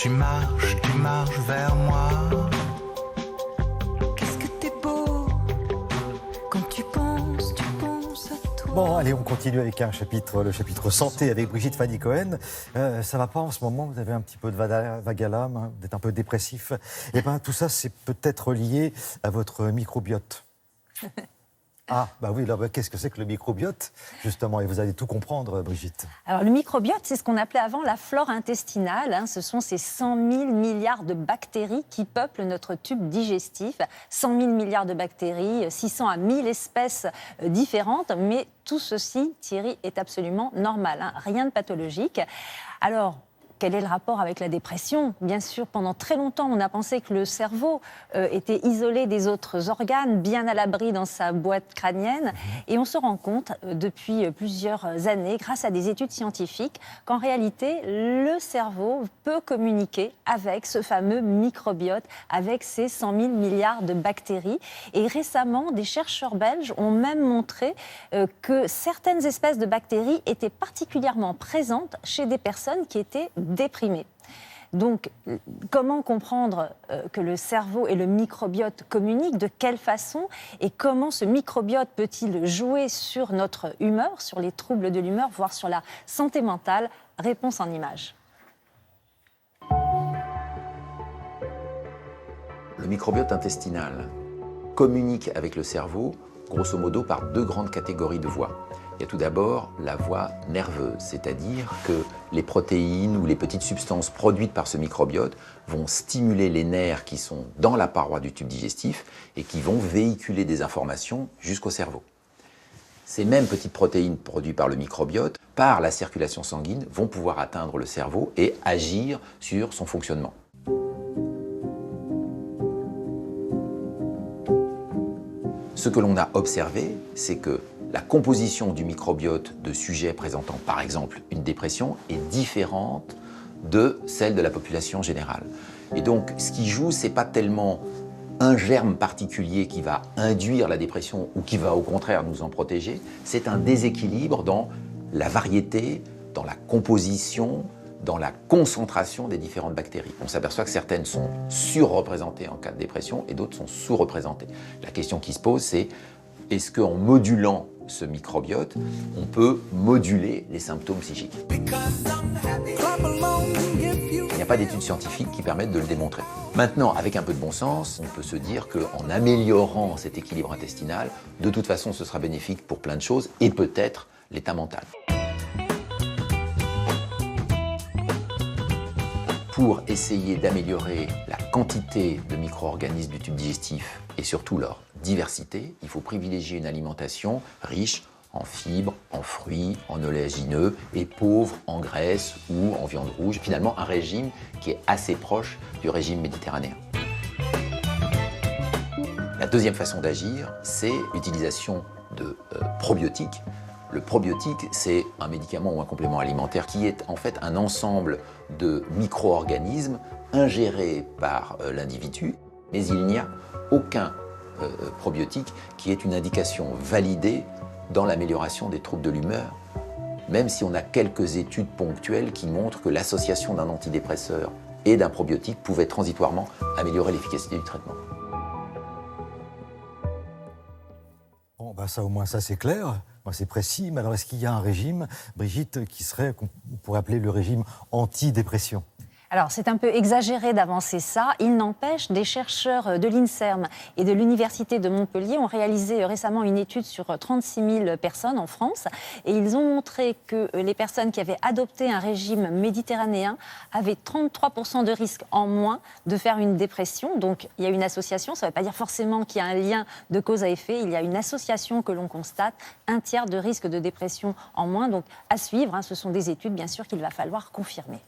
tu marches vers moi. Qu'est-ce que t'es beau quand tu penses à toi. Bon, allez, on continue avec le chapitre santé avec Brigitte Fanny-Cohen. Ça va pas en ce moment, vous avez un petit peu de vague à l'âme, hein, vous êtes un peu dépressif. Eh bien, tout ça, c'est peut-être lié à votre microbiote. Ah, bah oui, alors qu'est-ce que c'est que le microbiote, justement? Et vous allez tout comprendre, Brigitte. Alors, le microbiote, c'est ce qu'on appelait avant la flore intestinale. Hein. Ce sont ces 100 000 milliards de bactéries qui peuplent notre tube digestif. 100 000 milliards de bactéries, 600 à 1000 espèces différentes. Mais tout ceci, Thierry, est absolument normal. Hein. Rien de pathologique. Alors, quel est le rapport avec la dépression? Bien sûr, pendant très longtemps, on a pensé que le cerveau était isolé des autres organes, bien à l'abri dans sa boîte crânienne. Et on se rend compte depuis plusieurs années, grâce à des études scientifiques, qu'en réalité, le cerveau peut communiquer avec ce fameux microbiote, avec ces 100 000 milliards de bactéries. Et récemment, des chercheurs belges ont même montré que certaines espèces de bactéries étaient particulièrement présentes chez des personnes qui étaient déprimés. Donc, comment comprendre que le cerveau et le microbiote communiquent, de quelle façon, et comment ce microbiote peut-il jouer sur notre humeur, sur les troubles de l'humeur, voire sur la santé mentale? Réponse en images. Le microbiote intestinal communique avec le cerveau, grosso modo, par deux grandes catégories de voies. Il y a tout d'abord la voie nerveuse, c'est-à-dire que les protéines ou les petites substances produites par ce microbiote vont stimuler les nerfs qui sont dans la paroi du tube digestif et qui vont véhiculer des informations jusqu'au cerveau. Ces mêmes petites protéines produites par le microbiote, par la circulation sanguine, vont pouvoir atteindre le cerveau et agir sur son fonctionnement. Ce que l'on a observé, c'est que la composition du microbiote de sujets présentant par exemple une dépression est différente de celle de la population générale. Et donc ce qui joue, c'est pas tellement un germe particulier qui va induire la dépression ou qui va au contraire nous en protéger, c'est un déséquilibre dans la variété, dans la composition, dans la concentration des différentes bactéries. On s'aperçoit que certaines sont surreprésentées en cas de dépression et d'autres sont sous-représentées. La question qui se pose, c'est est-ce qu'en modulant ce microbiote, on peut moduler les symptômes psychiques? Il n'y a pas d'études scientifiques qui permettent de le démontrer. Maintenant, avec un peu de bon sens, on peut se dire qu'en améliorant cet équilibre intestinal, de toute façon, ce sera bénéfique pour plein de choses et peut-être l'état mental. Pour essayer d'améliorer la quantité de micro-organismes du tube digestif et surtout leur diversité, il faut privilégier une alimentation riche en fibres, en fruits, en oléagineux et pauvre en graisse ou en viande rouge. Finalement, un régime qui est assez proche du régime méditerranéen. La deuxième façon d'agir, c'est l'utilisation de probiotiques. Le probiotique, c'est un médicament ou un complément alimentaire qui est en fait un ensemble de micro-organismes ingérés par l'individu, mais il n'y a aucun probiotique qui ait une indication validée dans l'amélioration des troubles de l'humeur, même si on a quelques études ponctuelles qui montrent que l'association d'un antidépresseur et d'un probiotique pouvait transitoirement améliorer l'efficacité du traitement. Bon, bah ça au moins, ça c'est clair, c'est précis. Mais alors, est-ce qu'il y a un régime, Brigitte, qui serait, qu'on pourrait appeler le régime antidépression ? Alors, c'est un peu exagéré d'avancer ça. Il n'empêche, des chercheurs de l'INSERM et de l'Université de Montpellier ont réalisé récemment une étude sur 36 000 personnes en France. Et ils ont montré que les personnes qui avaient adopté un régime méditerranéen avaient 33% de risque en moins de faire une dépression. Donc, il y a une association. Ça ne veut pas dire forcément qu'il y a un lien de cause à effet. Il y a une association que l'on constate. Un tiers de risque de dépression en moins. Donc, à suivre. Ce sont des études, bien sûr, qu'il va falloir confirmer.